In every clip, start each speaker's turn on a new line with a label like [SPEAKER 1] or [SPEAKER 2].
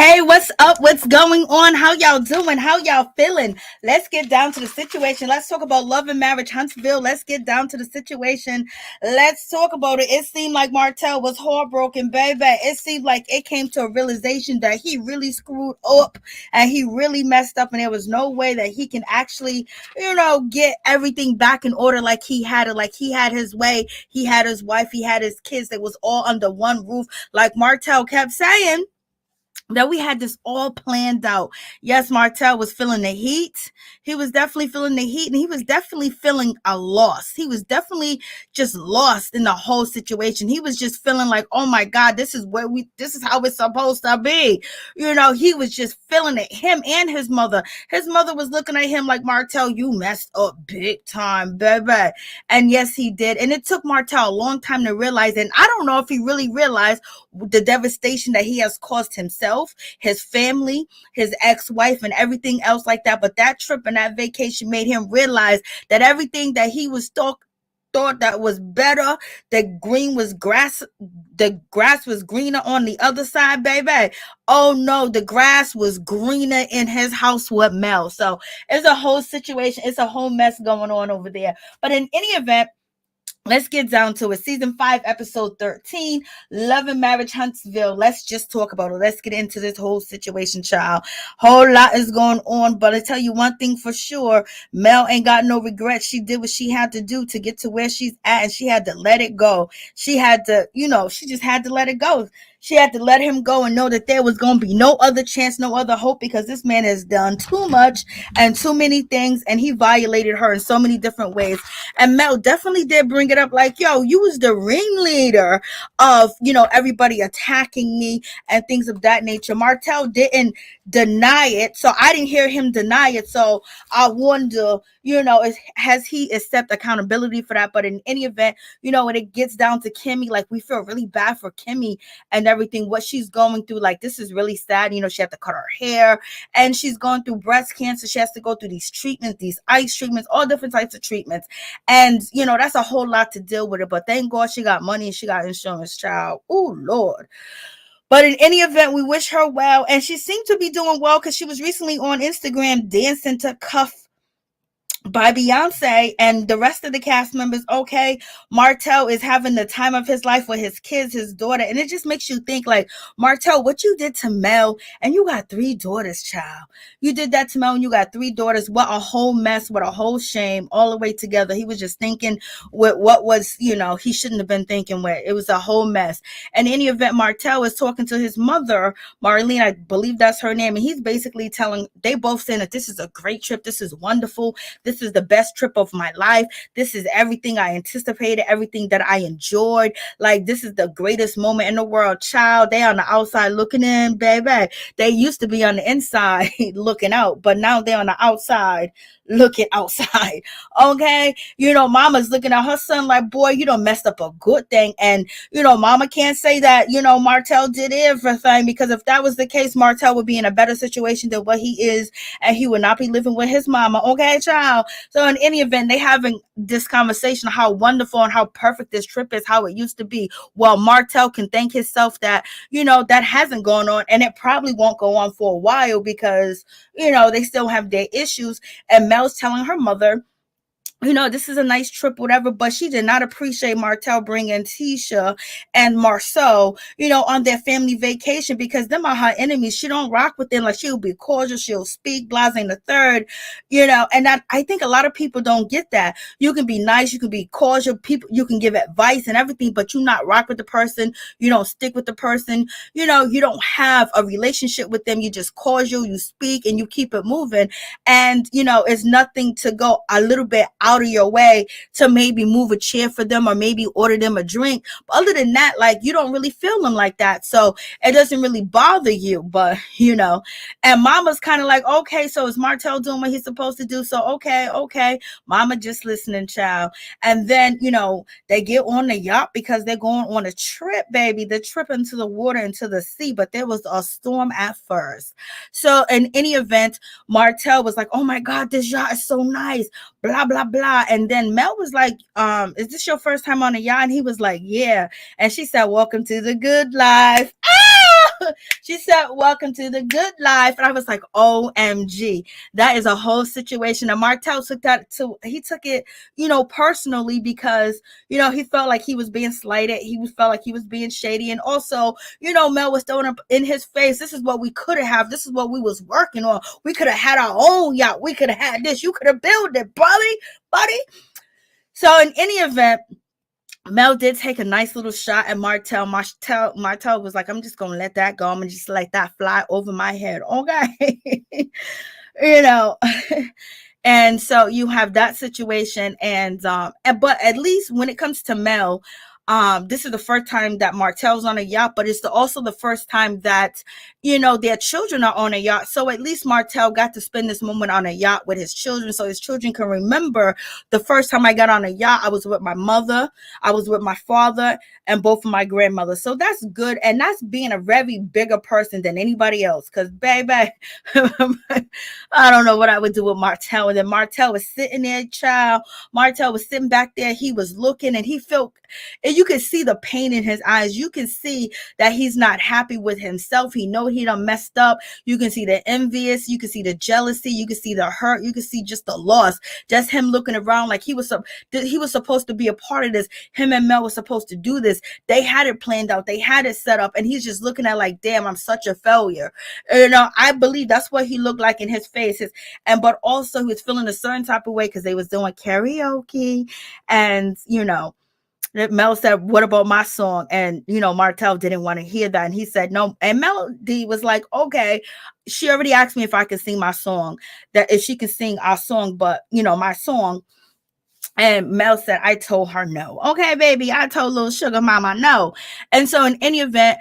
[SPEAKER 1] Hey, what's up? What's going on? How y'all doing? How y'all feeling? Let's get down to the situation. Let's talk about love and marriage, Huntsville. Let's get down to the situation. Let's talk about it. It seemed like Martell was heartbroken, baby. It seemed like it came to a realization that he really screwed up and he really messed up, and there was no way that he can actually, get everything back in order like he had it. Like he had his way, he had his wife, he had his kids. That was all under one roof. Like Martell kept saying, that we had this all planned out. Yes, Martell was feeling the heat. He was definitely feeling the heat, and he was definitely feeling a loss. He was definitely just lost in the whole situation. He was just feeling like, oh my God, this is how it's supposed to be. He was just feeling it. Him and his mother. His mother was looking at him like, Martell, you messed up big time, baby. And yes, he did. And it took Martell a long time to realize, and I don't know if he really realized the devastation that he has caused himself, his family, his ex-wife, and everything else like that. But that trip and that vacation made him realize that everything that he was thought that was better, the grass was greener on the other side, baby. Oh no, the grass was greener in his house with Mel. So it's a whole situation, it's a whole mess going on over there. But in any event, let's get down to it. Season 5, episode 13, Love and Marriage, Huntsville. Let's just talk about it. Let's get into this whole situation, child. Whole lot is going on, but I tell you one thing for sure. Mel ain't got no regrets. She did what she had to do to get to where she's at, and she had to let it go. She had to, she just had to let it go. She had to let him go and know that there was going to be no other chance, no other hope, because this man has done too much and too many things, and he violated her in so many different ways. And Mel definitely did bring it up like, yo, you was the ringleader of, everybody attacking me and things of that nature. Martell didn't deny it, so I didn't hear him deny it. So I wonder, has he accepted accountability for that? But in any event, when it gets down to Kimmy, like we feel really bad for Kimmy and everything, what she's going through. Like, this is really sad. She had to cut her hair, and she's going through breast cancer. She has to go through these treatments, these ice treatments, all different types of treatments. And, that's a whole lot to deal with it. But thank God she got money and she got insurance, child. Oh, Lord. But in any event, we wish her well. And she seemed to be doing well because she was recently on Instagram dancing to Cuff by Beyonce and the rest of the cast members. Okay, Martell is having the time of his life with his kids, his daughter, and it just makes you think like, Martell, what you did to Mel, and you got 3 daughters, child. You did that to Mel and you got 3 daughters. What a whole mess, what a whole shame, all the way together. He was just thinking with what was, he shouldn't have been thinking with. It was a whole mess. In any event, Martell is talking to his mother, Marlene, I believe that's her name, and he's basically they both saying that this is a great trip, this is wonderful, this is the best trip of my life. This is everything I anticipated, everything that I enjoyed. Like, this is the greatest moment in the world, child. They on the outside looking in, baby. They used to be on the inside looking out, but now they're on the outside looking outside. Okay, mama's looking at her son like, boy, you done messed up a good thing. And mama can't say that Martell did everything, because if that was the case, Martell would be in a better situation than what he is, and he would not be living with his mama. Okay, child. So in any event, they having this conversation of how wonderful and how perfect this trip is, how it used to be. Well, Martell can thank himself that that hasn't gone on, and it probably won't go on for a while, because they still have their issues. And Mel's telling her mother, this is a nice trip, whatever, but she did not appreciate Martell bringing Tisha and Marceau, on their family vacation, because them are her enemies. She don't rock with them. Like, she'll be cordial, she'll speak, blase the third, and I think a lot of people don't get that. You can be nice, you can be cordial, you can give advice and everything, but you not rock with the person, you don't stick with the person, you don't have a relationship with them, you just cordial, you speak, and you keep it moving. And, it's nothing to go a little bit out of your way to maybe move a chair for them or maybe order them a drink. But other than that, like, you don't really feel them like that. So it doesn't really bother you, but and mama's kind of like, okay, so is Martell doing what he's supposed to do? So okay. Mama just listening, child. And then, they get on the yacht because they're going on a trip, baby. The trip into the water, into the sea, but there was a storm at first. So in any event, Martell was like, oh my God, this yacht is so nice, blah, blah, blah. And then Mel was like, is this your first time on a yacht? And he was like, yeah. And she said, welcome to the good life. She said, welcome to the good life. And I was like, OMG, that is a whole situation. And Martell took that to, he took it, personally because, he felt like he was being slighted. He felt like he was being shady. And also, Mel was throwing up in his face, this is what we could have. This is what we was working on. We could have had our own yacht. We could have had this. You could have built it, buddy. So in any event, Mel did take a nice little shot at Martell. Martell was like, I'm just going to let that go. I'm going to just let that fly over my head. Okay. you know, and so you have that situation. But at least when it comes to Mel, this is the first time that Martell's on a yacht, but it's also the first time that, their children are on a yacht. So at least Martell got to spend this moment on a yacht with his children. So his children can remember the first time I got on a yacht, I was with my mother, I was with my father, and both of my grandmothers. So that's good. And that's being a very bigger person than anybody else. Because, baby, I don't know what I would do with Martell. And then Martell was sitting there, child. Martell was sitting back there. He was looking and he felt, and you can see the pain in his eyes. You can see that he's not happy with himself. He know he done messed up. You can see the envious. You can see the jealousy. You can see the hurt. You can see just the loss. Just him looking around like he was supposed to be a part of this. Him and Mel was supposed to do this. They had it planned out. They had it set up. And he's just looking at like, damn, I'm such a failure. I believe that's what he looked like in his face. But also he was feeling a certain type of way because they was doing karaoke. And, Mel said, what about my song? And, Martell didn't want to hear that. And he said, no. And Melody was like, okay, she already asked me if I could sing my song, that if she could sing our song, but, my song. And Mel said, I told her no. Okay, baby, I told little sugar mama no. And so in any event,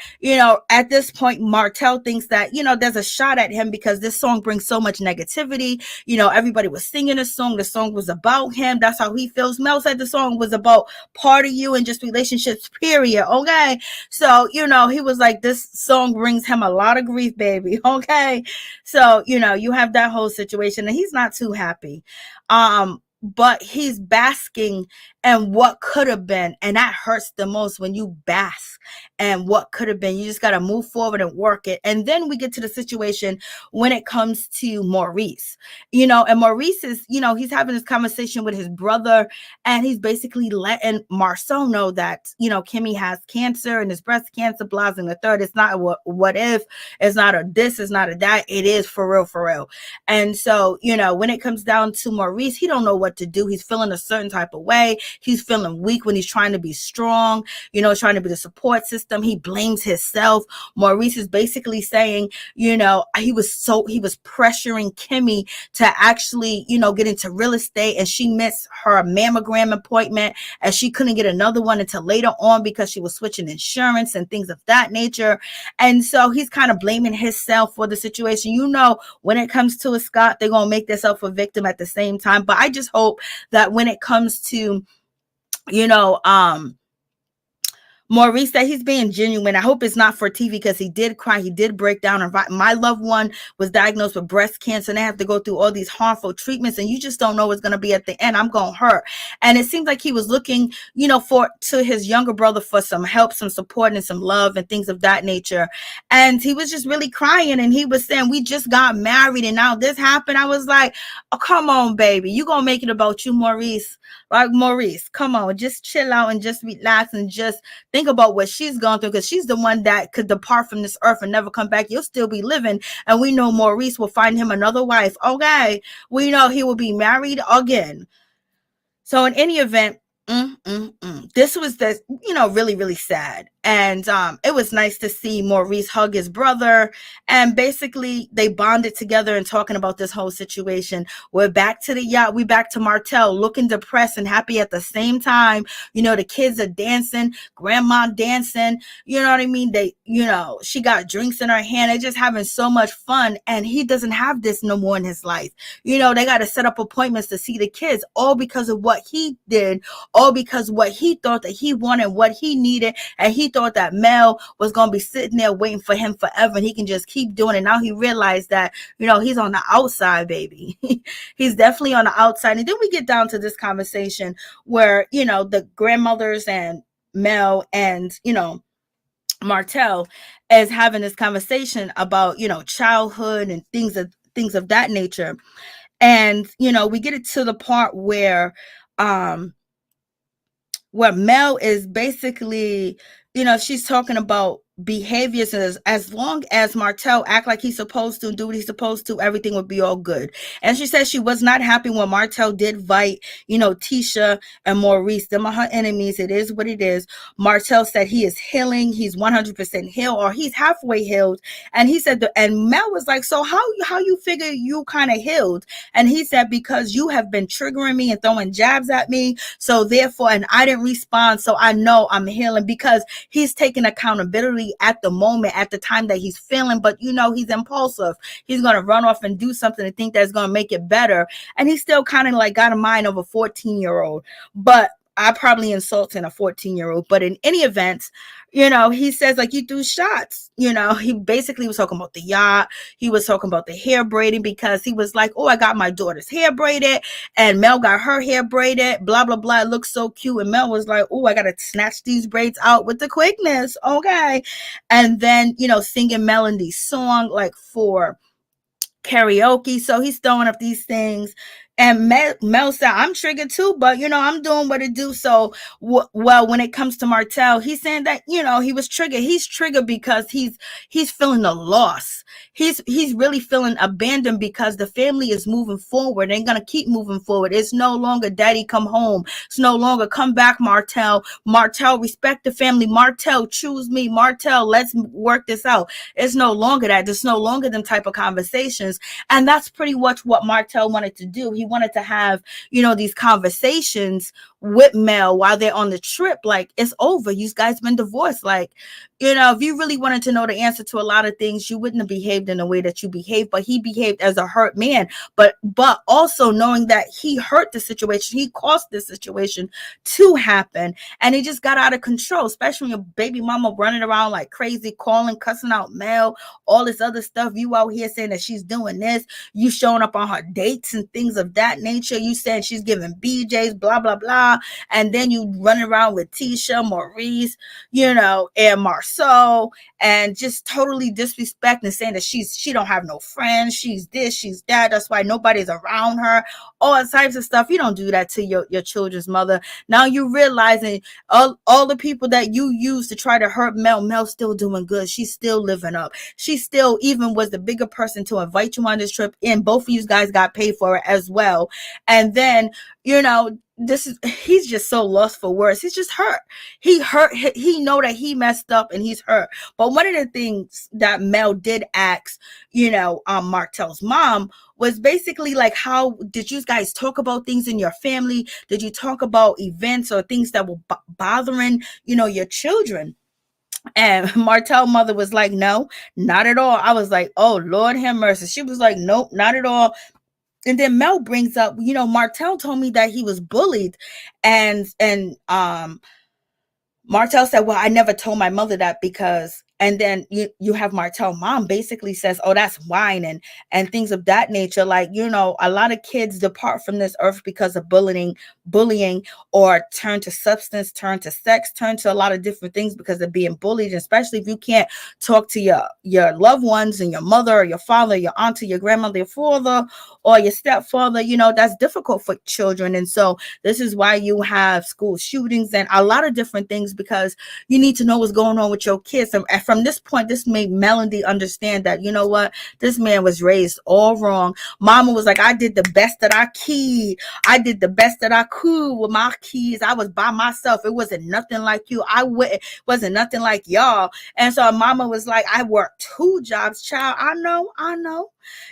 [SPEAKER 1] at this point, Martell thinks that, there's a shot at him because this song brings so much negativity. Everybody was singing a song. The song was about him. That's how he feels. Mel said the song was about part of you and just relationships, period. Okay. So, he was like, this song brings him a lot of grief, baby. Okay. So, you have that whole situation and he's not too happy. But he's basking in what could have been. And that hurts the most when you bask and what could have been. You just got to move forward and work it. And then we get to the situation when it comes to Maurice, and Maurice is, he's having this conversation with his brother and he's basically letting Marceau know that, Kimmy has cancer and his breast cancer, blah, and the third. It's not what if, it's not a this, it's not a that. It is for real. And so, when it comes down to Maurice, he don't know what to do. He's feeling a certain type of way. He's feeling weak when he's trying to be strong, trying to be the support system. He blames himself. Maurice is basically saying, he was pressuring Kimmy to actually, get into real estate, and she missed her mammogram appointment and she couldn't get another one until later on because she was switching insurance and things of that nature. And so he's kind of blaming himself for the situation. When it comes to a Scott, they're going to make themselves a victim at the same time. But I just hope that when it comes to, Maurice, that he's being genuine. I hope it's not for TV because he did cry. He did break down. And my loved one was diagnosed with breast cancer and they have to go through all these harmful treatments and you just don't know what's going to be at the end. I'm going to hurt. And it seems like he was looking, to his younger brother for some help, some support and some love and things of that nature. And he was just really crying and he was saying, we just got married and now this happened. I was like, oh, come on, baby. You going to make it about you, Maurice. Like, Maurice, come on, just chill out and just relax and just think about what she's gone through because she's the one that could depart from this earth and never come back. You'll still be living. And we know Maurice will find him another wife. Okay. We know he will be married again. So in any event, this was really, really sad. And it was nice to see Maurice hug his brother. And basically, they bonded together and talking about this whole situation. We're back to the yacht. We back to Martell, looking depressed and happy at the same time. The kids are dancing, grandma dancing. You know what I mean? They, she got drinks in her hand. They're just having so much fun. And he doesn't have this no more in his life. They got to set up appointments to see the kids, all because of what he did, all because what he thought that he wanted, what he needed. And he thought that Mel was going to be sitting there waiting for him forever and he can just keep doing it. Now he realized that, he's on the outside, baby. He's definitely on the outside. And then we get down to this conversation where, the grandmothers and Mel and, Martell, is having this conversation about, childhood and things of that nature. And, we get it to the part um, where Mel is basically, she's talking about behaviors as long as Martell act like he's supposed to do what he's supposed to, everything would be all good. And she says she was not happy when Martell did fight, Tisha and Maurice. Them are her enemies. It is what it is. Martell said he is healing. He's 100% healed, or he's halfway healed. And he said, and Mel was like, so how you figure you kind of healed? And he said, because you have been triggering me and throwing jabs at me. So therefore, and I didn't respond. So I know I'm healing, because he's taking accountability at the moment, at the time that he's feeling. But he's impulsive. He's going to run off and do something and think that's going to make it better. And he still kind of like got a mind of a 14-year-old. But I probably insulting a 14-year-old. But in any event, he says like, you threw shots. He basically was talking about the yacht. He was talking about the hair braiding, because he was like, oh, I got my daughter's hair braided and Mel got her hair braided, blah, blah, blah. It looks so cute. And Mel was like, oh, I got to snatch these braids out with the quickness. Okay. And then, singing Melody's song like for karaoke. So he's throwing up these things. And Mel said, I'm triggered too, but I'm doing what it do. So, well, when it comes to Martell, he's saying that, he was triggered. He's triggered because he's feeling the loss. He's really feeling abandoned, because the family is moving forward. They're going to keep moving forward. It's no longer daddy come home. It's no longer come back, Martell. Martell, respect the family. Martell, choose me. Martell, let's work this out. It's no longer that. There's no longer them type of conversations. And that's pretty much what Martell wanted to do. He wanted to have, these conversations with Mel while they're on the trip. Like, it's over. You guys been divorced. Like, if you really wanted to know the answer to a lot of things, you wouldn't have behaved in the way that you behaved. But he behaved as a hurt man. But also knowing that he hurt the situation, he caused the situation to happen, and he just got out of control. Especially when your baby mama running around like crazy, calling, cussing out Mel, all this other stuff. You out here saying that she's doing this. You showing up on her dates and things of that nature. You saying she's giving BJs, blah blah blah, and then you running around with Tisha, Maurice, and Marceau, and just totally disrespecting, saying that she don't have no friends, she's this, she's that, that's why nobody's around her, all types of stuff. You don't do that to your children's mother. Now you realizing all the people that you used to try to hurt Mel's still doing good. She's still living up. She still even was the bigger person to invite you on this trip, and both of you guys got paid for it as well. And then, he's just so lost for words. He's just hurt. He know that he messed up and he's hurt. But one of the things that Mel did ask, Martell's mom, was basically like, how did you guys talk about things in your family? Did you talk about events or things that were bothering, your children? And Martell's mother was like, no, not at all. I was like, oh, Lord have mercy. She was like, nope, not at all. And then Mel brings up, Martell told me that he was bullied, and Martell said, well, I never told my mother that, because, and then you have Martell mom basically says, oh, that's wine and things of that nature. Like, a lot of kids depart from this earth because of bullying, or turn to substance, turn to sex, turn to a lot of different things because they're being bullied, especially if you can't talk to your loved ones and your mother or your father, your auntie, your grandmother, your father, or your stepfather. That's difficult for children. And so this is why you have school shootings and a lot of different things, because you need to know what's going on with your kids. And from this point, this made Melody understand that, what, this man was raised all wrong. Mama was like, I did the best that I could. I did the best that I could with my kids. I was by myself. It wasn't nothing like you. Wasn't nothing like y'all. And so mama was like, I worked 2 jobs, child. I know.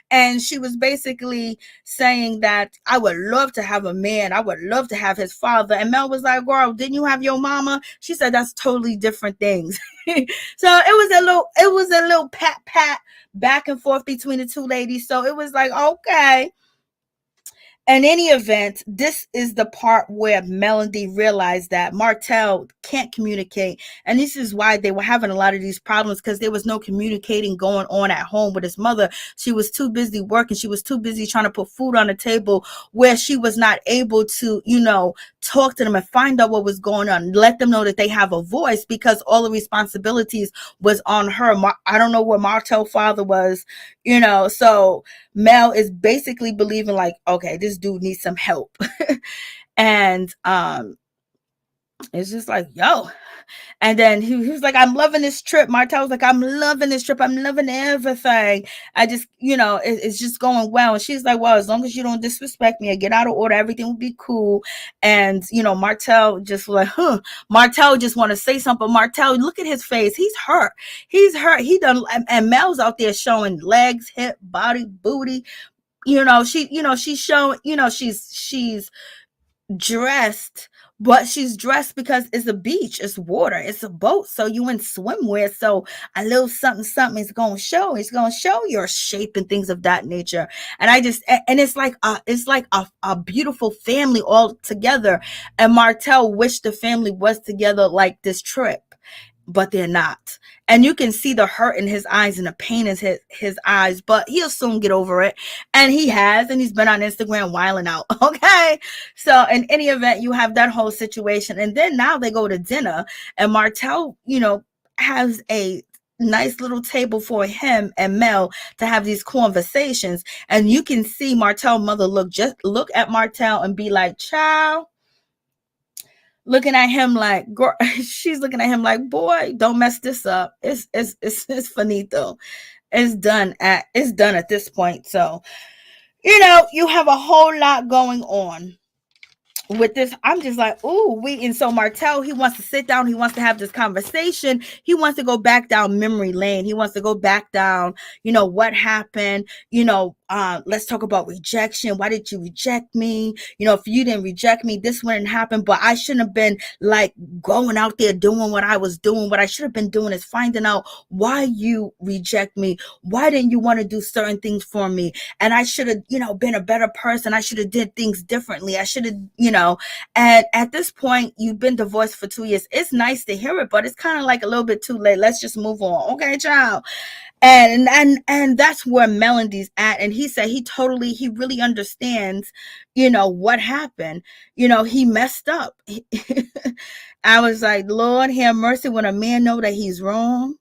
[SPEAKER 1] And she was basically saying that I would love to have a man. I would love to have his father. And Mel was like, girl, didn't you have your mama? She said, that's totally different things. So it was a little pat back and forth between the two ladies. So it was like, okay. In any event, this is the part where Melody realized that Martell can't communicate. And this is why they were having a lot of these problems, because there was no communicating going on at home with his mother. She was too busy working. She was too busy trying to put food on the table, where she was not able to, talk to them and find out what was going on, let them know that they have a voice, because all the responsibilities was on her. I don't know where Martell's father was, so Mel is basically believing like, okay, this dude needs some help. And it's just like, yo. And then he was like, I'm loving this trip. Martell was like, I'm loving this trip. I'm loving everything. I just, it's just going well. And she's like, well, as long as you don't disrespect me or get out of order, everything will be cool. And, Martell just like, Martell just want to say something. Martell, look at his face. He's hurt. He's hurt. He done. And Mel's out there showing legs, hip, body, booty. She's showing, she's dressed, but she's dressed because it's a beach, it's water, it's a boat, so you in swimwear, so a little something is gonna show. It's gonna show your shape and things of that nature. And it's like a beautiful family all together. And Martell wished the family was together like this trip, but they're not. And you can see the hurt in his eyes and the pain in his eyes, but he'll soon get over it. And he has, and he's been on Instagram wilding out. Okay. So in any event, you have that whole situation. And then now they go to dinner, and Martell, has a nice little table for him and Mel to have these conversations. And you can see Martell's mother look at Martell and be like, child, looking at him like, she's looking at him like, boy, don't mess this up. It's finito. It's done at this point. So, you have a whole lot going on with this. I'm just like, and so Martell, he wants to sit down, he wants to have this conversation, he wants to go back down memory lane, he wants to go back down, what happened, let's talk about rejection. Why did you reject me? If you didn't reject me, this wouldn't happen. But I shouldn't have been like going out there doing what I was doing. What I should have been doing is finding out why you reject me. Why didn't you want to do certain things for me? And I should have, been a better person. I should have did things differently. I should have, and at this point, you've been divorced for 2 years. It's nice to hear it, but it's kind of like a little bit too late. Let's just move on. Okay, child. And that's where Melody's at. And he said he really understands, what happened. He messed up. I was like, Lord, have mercy. When a man know that he's wrong,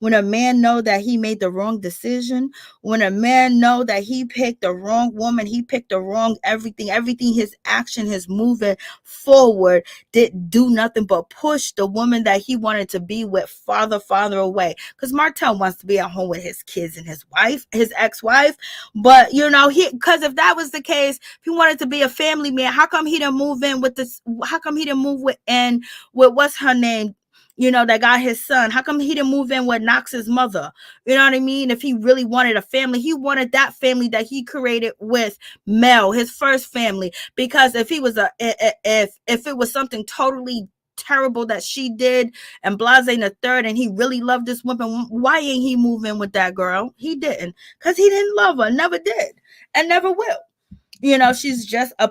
[SPEAKER 1] when a man know that he made the wrong decision, when a man know that he picked the wrong woman, he picked the wrong everything, his action, his moving forward didn't do nothing but push the woman that he wanted to be with farther away. Because Martell wants to be at home with his kids and his wife, his ex-wife. But because if that was the case, if he wanted to be a family man, how come he didn't move in with this? How come he didn't move in with what's her name? That got his son. How come he didn't move in with Knox's mother? You know what I mean? If he really wanted a family, he wanted that family that he created with Mel, his first family. Because if he was if it was something totally terrible that she did and Blase the third, and he really loved this woman, why ain't he move in with that girl? He didn't, because he didn't love her, never did, and never will. She's just a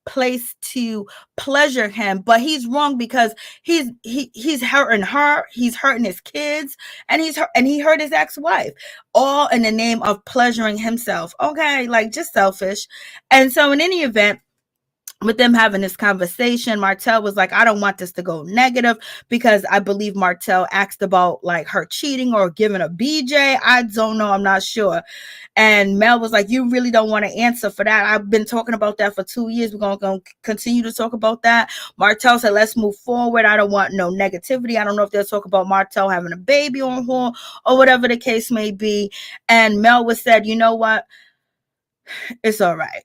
[SPEAKER 1] place to pleasure him. But he's wrong, because he's hurting her, he's hurting his kids, and he hurt his ex-wife, all in the name of pleasuring himself. Okay, like, just selfish. And so in any event, with them having this conversation, Martell was like, I don't want this to go negative, because I believe Martell asked about like her cheating or giving a BJ. I don't know. I'm not sure. And Mel was like, you really don't want to answer for that. I've been talking about that for 2 years. We're going to continue to talk about that. Martell said, let's move forward. I don't want no negativity. I don't know if they'll talk about Martell having a baby on her or whatever the case may be. And Mel was said, you know what? It's all right.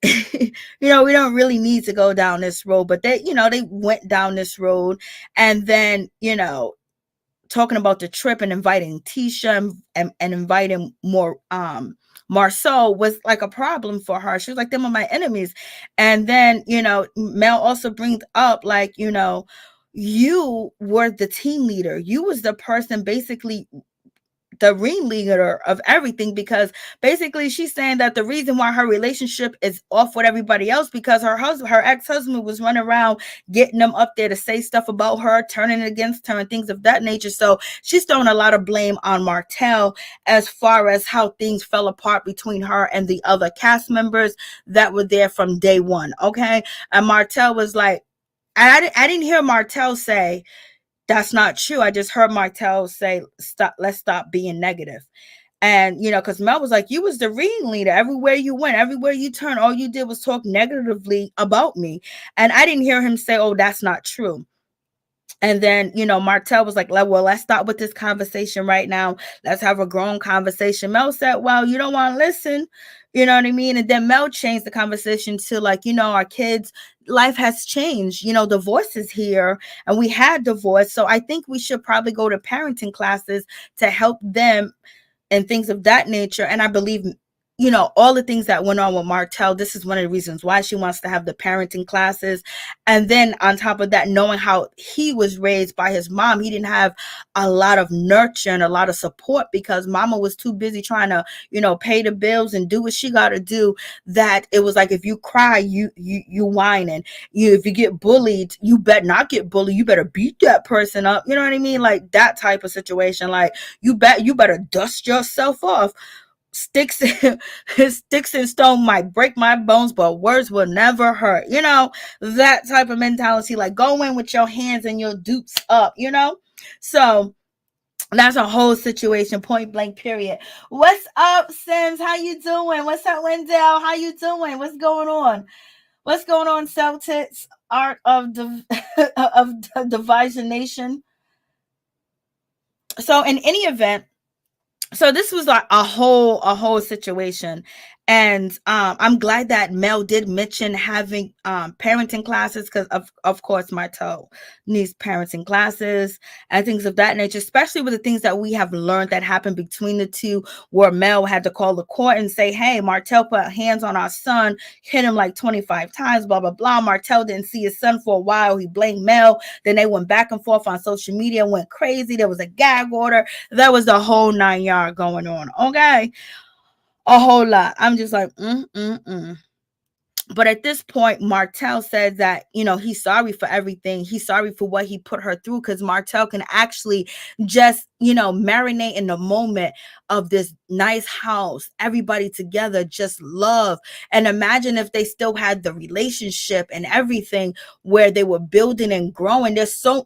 [SPEAKER 1] We don't really need to go down this road, but they went down this road. And then, talking about the trip and inviting Tisha and inviting more, Marceau was like a problem for her. She was like, them are my enemies. And then, Mel also brings up like, you were the team leader. You was the person basically the ringleader of everything, because basically she's saying that the reason why her relationship is off with everybody else because her ex-husband was running around getting them up there to say stuff about her, turning against her and things of that nature. So she's throwing a lot of blame on Martell as far as how things fell apart between her and the other cast members that were there from day one. Okay. And Martell was like, I didn't hear Martell say that's not true. I just heard Martell say, "Stop. Let's stop being negative." And because Mel was like, "You was the ringleader. Everywhere you went, everywhere you turned, all you did was talk negatively about me." And I didn't hear him say, "Oh, that's not true." And then, Martell was like, "Well, let's start with this conversation right now. Let's have a grown conversation." Mel said, "Well, you don't want to listen." You know what I mean? And then Mel changed the conversation to like, our kids' life has changed. Divorce is here and we had divorce. So I think we should probably go to parenting classes to help them and things of that nature. And I believe, all the things that went on with Martell, this is one of the reasons why she wants to have the parenting classes. And then on top of that, knowing how he was raised by his mom, he didn't have a lot of nurture and a lot of support because mama was too busy trying to, pay the bills and do what she got to do, that it was like, if you cry, you whining. If you get bullied, you better not get bullied. You better beat that person up. You know what I mean? Like that type of situation. Like you better dust yourself off. Sticks sticks and stone might break my bones, but words will never hurt. That type of mentality. Like go in with your hands and your dukes up. So that's a whole situation, point blank, period. What's up, Sims? How you doing? What's up, Wendell? How you doing? What's going on? What's going on, Celtics? Art of of Division Nation. So in any event, so this was like a whole situation. And I'm glad that Mel did mention having parenting classes, because of course Martell needs parenting classes and things of that nature, especially with the things that we have learned that happened between the two, where Mel had to call the court and say, "Hey, Martell put hands on our son, hit him like 25 times, blah blah blah." Martell didn't see his son for a while. He blamed Mel. Then they went back and forth on social media, went crazy. There was a gag order. That was the whole 9 yard going on. Okay. A whole lot. I'm just like, But at this point, Martell said that, he's sorry for everything. He's sorry for what he put her through, because Martell can actually just, marinate in the moment of this nice house, everybody together, just love. And imagine if they still had the relationship and everything where they were building and growing. There's so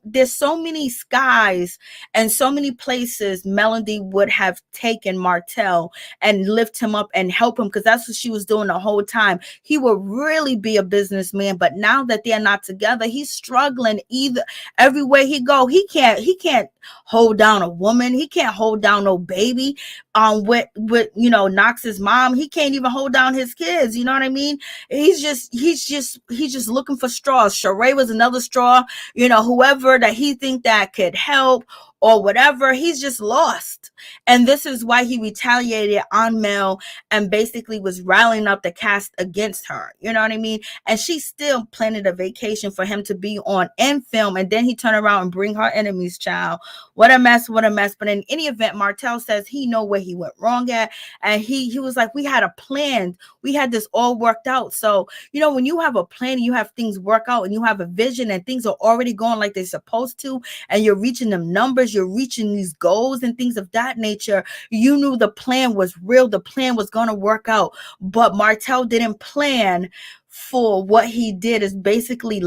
[SPEAKER 1] many skies and so many places Melody would have taken Martell and lift him up and help him, because that's what she was doing the whole time. He would really be a businessman, but now that they're not together, he's struggling. Either everywhere he go, he can't hold down a woman. He can't hold down no baby. With Knox's mom, he can't even hold down his kids. You know what I mean? He's just looking for straws. Sheree was another straw. Whoever that he think that could help or whatever, he's just lost. And this is why he retaliated on Mel and basically was rallying up the cast against her. You know what I mean? And she still planned a vacation for him to be on and film. And then he turned around and bring her enemies, child. What a mess, what a mess. But in any event, Martell says he know where he went wrong at. And he was like, we had a plan. We had this all worked out. So, when you have a plan, you have things work out and you have a vision and things are already going like they're supposed to, and you're reaching them numbers, you're reaching these goals and things of that nature. You knew the plan was real. The plan was going to work out. But Martell didn't plan for what he did is basically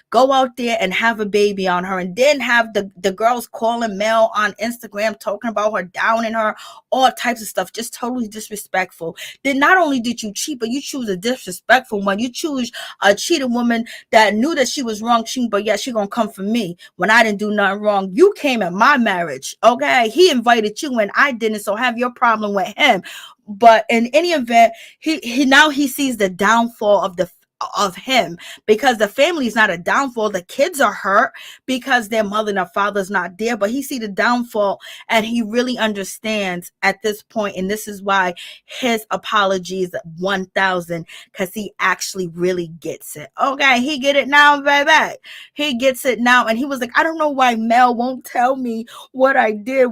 [SPEAKER 1] go out there and have a baby on her, and then have the girls calling Mel on Instagram talking about her, downing her, all types of stuff, just totally disrespectful. Then not only did you cheat, but you choose a disrespectful one. You choose a cheating woman that knew that she was wrong, but yeah, she gonna come for me when I didn't do nothing wrong. You came in my marriage, okay? He invited you and I didn't, so have your problem with him. But in any event, he now sees the downfall of him, because the family is not a downfall. The kids are hurt because their mother and their father's not there, but he see the downfall and he really understands at this point, and this is why his apology is 1,000, because he actually really gets it. Okay, he get it now, baby. He gets it now, and he was like, I don't know why Mel won't tell me what I did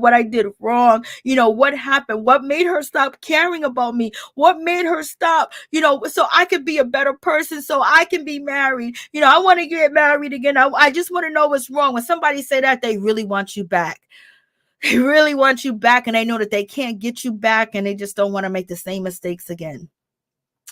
[SPEAKER 1] wrong. What happened? What made her stop caring about me? What made her stop? So I could be a better person, so I can be married. I want to get married again. I just want to know what's wrong. When somebody say that, they really want you back. They really want you back, and they know that they can't get you back, and they just don't want to make the same mistakes again.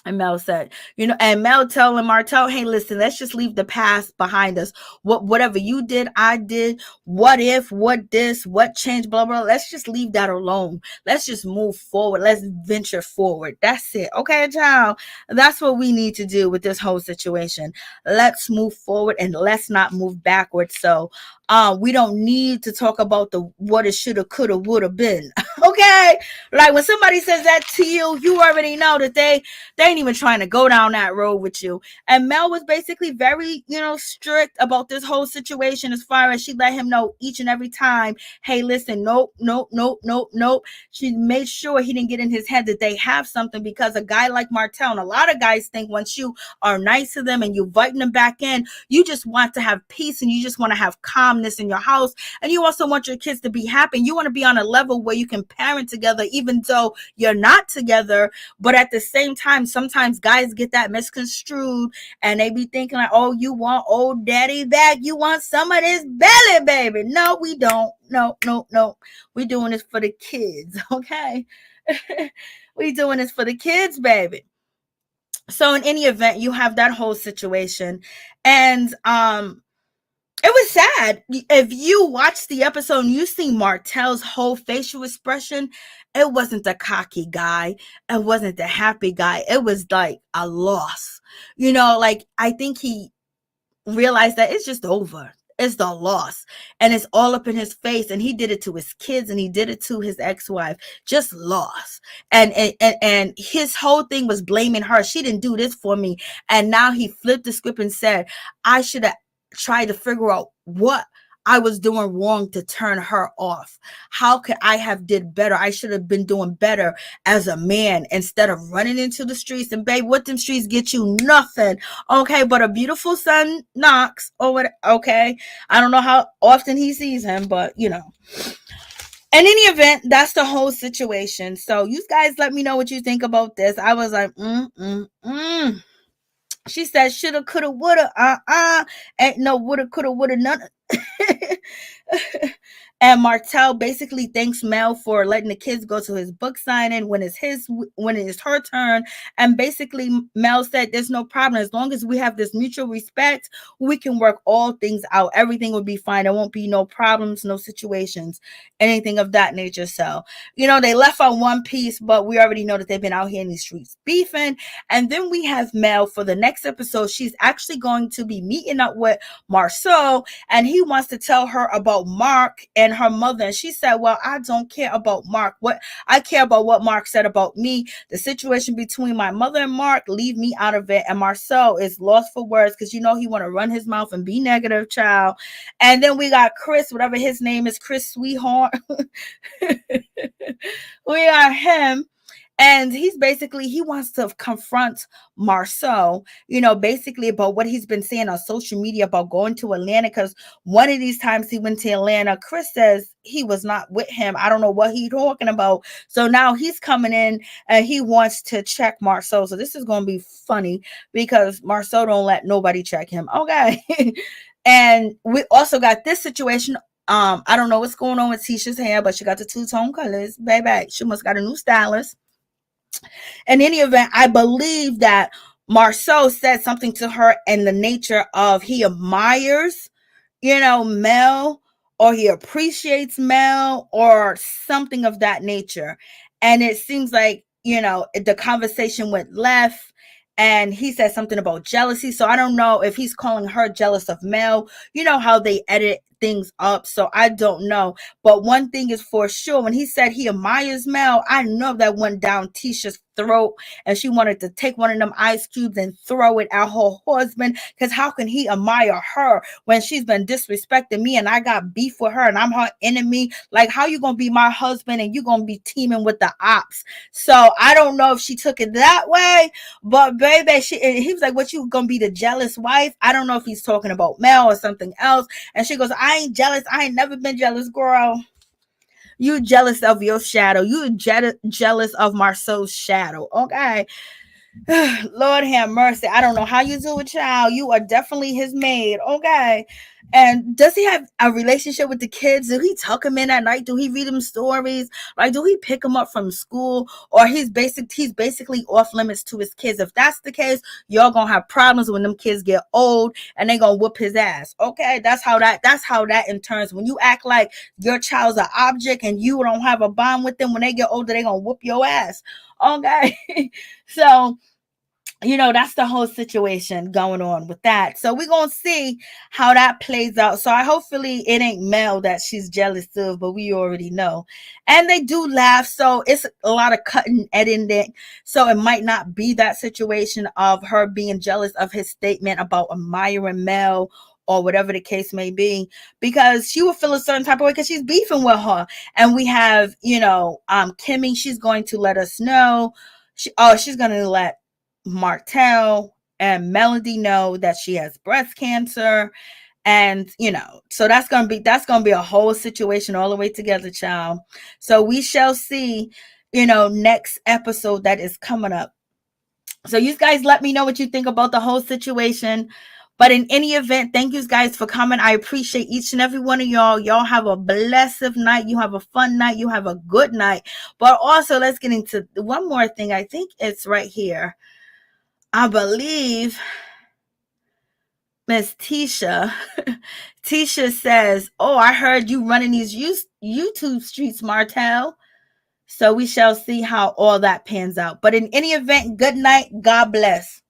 [SPEAKER 1] And Mel said, and Mel telling Martell, hey, listen, let's just leave the past behind us. Whatever you did, I did. What if, what this, what changed, blah, blah. Let's just leave that alone. Let's just move forward. Let's venture forward. That's it. Okay, child. That's what we need to do with this whole situation. Let's move forward and let's not move backwards. So we don't need to talk about the what it shoulda, coulda, woulda been. Okay? Like when somebody says that to you, you already know that they ain't even trying to go down that road with you. And Mel was basically very, strict about this whole situation, as far as she let him know each and every time, hey, listen, nope. She made sure he didn't get in his head that they have something, because a guy like Martell, and a lot of guys think once you are nice to them and you inviting them back in, you just want to have peace and you just want to have calmness in your house. And you also want your kids to be happy. You want to be on a level where you can parent together, even though you're not together. But at the same time, sometimes guys get that misconstrued and they be thinking like, oh, you want old daddy back? You want some of this belly, baby? No, we don't. No. We're doing this for the kids, okay? We're doing this for the kids, baby. So in any event, you have that whole situation. And it was sad. If you watch the episode and you see Martell's whole facial expression, it wasn't the cocky guy. It wasn't the happy guy. It was like a loss. Like I think he realized that it's just over. It's the loss. And it's all up in his face. And he did it to his kids and he did it to his ex-wife. Just loss. And his whole thing was blaming her. She didn't do this for me. And now he flipped the script and said, I should have tried to figure out what I was doing wrong to turn her off. How could I have did better? I should have been doing better as a man instead of running into the streets. And babe, what them streets get you? Nothing. Okay, but a beautiful son knocks or what? Okay, I don't know how often he sees him, but In any event, that's the whole situation. So you guys let me know what you think about this. I was like, She said, shoulda, coulda, woulda, ain't no woulda, coulda, woulda, none. And Martell basically thanks Mel for letting the kids go to his book signing when it's her turn. And basically Mel said, there's no problem. As long as we have this mutual respect, we can work all things out. Everything will be fine. There won't be no problems, no situations, anything of that nature. So, they left on one piece, but we already know that they've been out here in these streets beefing. And then we have Mel for the next episode. She's actually going to be meeting up with Marceau, and he wants to tell her about Mark and her mother. And she said, well, I don't care about Mark. I care about what Mark said about me. The situation between my mother and Mark, leave me out of it. And Marceau is lost for words because he want to run his mouth and be negative, child. And then we got Chris, whatever his name is, Chris Sweetheart. We got him. And he wants to confront Marceau, basically about what he's been saying on social media about going to Atlanta. Because one of these times he went to Atlanta, Chris says he was not with him. I don't know what he's talking about. So now he's coming in and he wants to check Marceau. So this is going to be funny because Marceau don't let nobody check him. Okay. And we also got this situation. I don't know what's going on with Tisha's hair, but she got the two-tone colors. Baby, she must got a new stylist. In any event, I believe that Marceau said something to her in the nature of he admires, Mel, or he appreciates Mel, or something of that nature. And it seems like, the conversation went left. And he said something about jealousy. So I don't know if he's calling her jealous of Mel. You know how they edit things up, so I don't know. But one thing is for sure, when he said he admires Mel, I know that went down Tisha's throat, and she wanted to take one of them ice cubes and throw it at her husband, because how can he admire her when she's been disrespecting me and I got beef with her and I'm her enemy? Like, how you gonna be my husband and you gonna be teaming with the ops? So I don't know if she took it that way, but baby, he was like, what, you gonna be the jealous wife? I don't know if he's talking about Mel or something else. And she goes, I ain't jealous. I ain't never been jealous, girl. You jealous of your shadow. You jealous of Marceau's shadow. Okay. Lord have mercy. I don't know how you do it, child. You are definitely his maid. Okay. And does he have a relationship with the kids? Do he tuck them in at night? Do he read them stories? Like, do he pick them up from school? Or he's basically off limits to his kids? If that's the case, y'all gonna have problems when them kids get old and they gonna whoop his ass. Okay, that's how that in turns. When you act like your child's an object and you don't have a bond with them, when they get older, they gonna whoop your ass. Okay. So that's the whole situation going on with that. So we're going to see how that plays out. So hopefully it ain't Mel that she's jealous of, but we already know. And they do laugh. So it's a lot of cutting, editing. So it might not be that situation of her being jealous of his statement about admiring Mel or whatever the case may be, because she will feel a certain type of way because she's beefing with her. And we have, Kimmy, she's going to let us know. She's going to let Martell and Melody know that she has breast cancer. And so that's gonna be a whole situation all the way together, child. So we shall see, next episode that is coming up. So you guys let me know what you think about the whole situation. But in any event, thank you guys for coming. I appreciate each and every one of y'all. Y'all have a blessed night. You have a fun night. You have a good night. But also, let's get into one more thing. I think it's right here. I believe Miss Tisha. Tisha says, "Oh, I heard you running these YouTube streets, Martell." So we shall see how all that pans out. But in any event, good night. God bless.